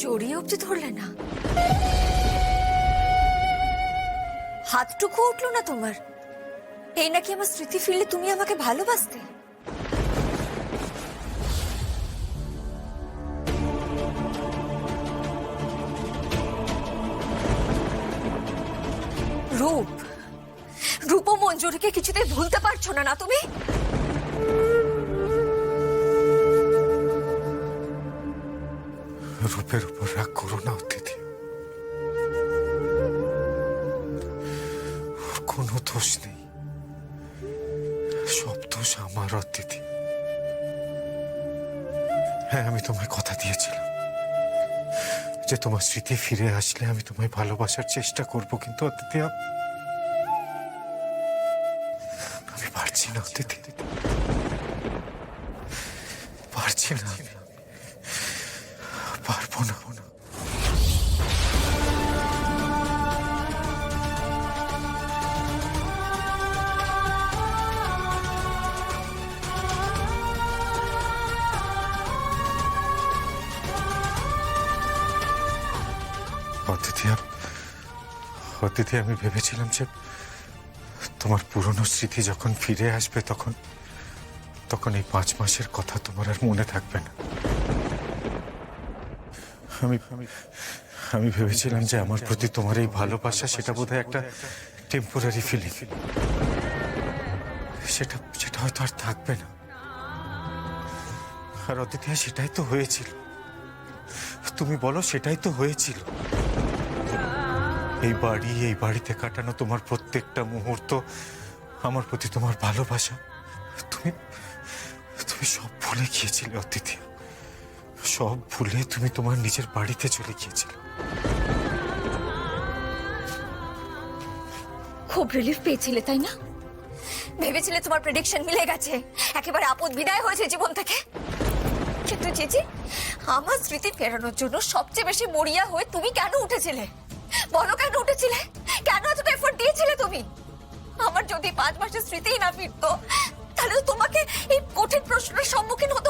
জড়িয়ে অব্দি ধরলে না? হাতটুকু উঠলো না তোমার? এই নাকি আমার স্মৃতি ফিরলে তুমি আমাকে ভালোবাসতে? রূপ, রূপ ও মঞ্জুরিকে কিছুতেই ভুলতে পারছো না তুমি? রূপের উপর রাগ করো না অতিথি। ওর কোনো দোষ নেই, সব দোষ আমার অতিথি। হ্যাঁ, আমি তোমায় কথা দিয়েছিলাম যে তোমার স্মৃতি ফিরে আসলে আমি তোমায় ভালোবাসার চেষ্টা করব, কিন্তু অতিথি আমি পারছি না অতিথি, পারছি না, পারবো না। অতিথি আমি ভেবেছিলাম যে তোমার পুরনো স্মৃতি যখন ফিরে আসবে তখন এই 5 মাসের কথা তোমার আর মনে থাকবে না। আমি ভেবেছিলাম যে আমার প্রতি তোমার এই ভালোবাসা সেটা বোধহয় একটা টেম্পোরারি ফিলিং, সেটা হয়তো আর থাকবে না। আর অতিথি সেটাই তো হয়েছিল, তুমি বলো সেটাই তো হয়েছিল। এই বাড়িতে কাটানো তোমার প্রত্যেকটা মুহূর্ত, আমার প্রতি তোমার ভালোবাসা, তুমি সব ভুলে গিয়েছিলে অতিথি। সব ভুলে তুমি তোমার নিজের বাড়িতে চলে গিয়েছিলে। খুব রিলিফ পেয়েছিলে তাই না? ভেবেছিলে তোমার প্রেডিকশন মিলে গেছে, একেবারে আপদ বিদায় হয়েছে জীবন থেকে। কিন্তু জিজি, আমার স্মৃতি ফেরানোর জন্য সবচেয়ে বেশি মরিয়া হয়ে তুমি কেন উঠেছিলে? বলো কেন উঠেছিলে? কেন এতটা এফোর্ট দিয়েছিলে তুমি? আমার যদি 5 মাসের স্মৃতিই না ফিরতো, তাহলে তোমাকে এই কঠিন প্রশ্নের সম্মুখীন হতে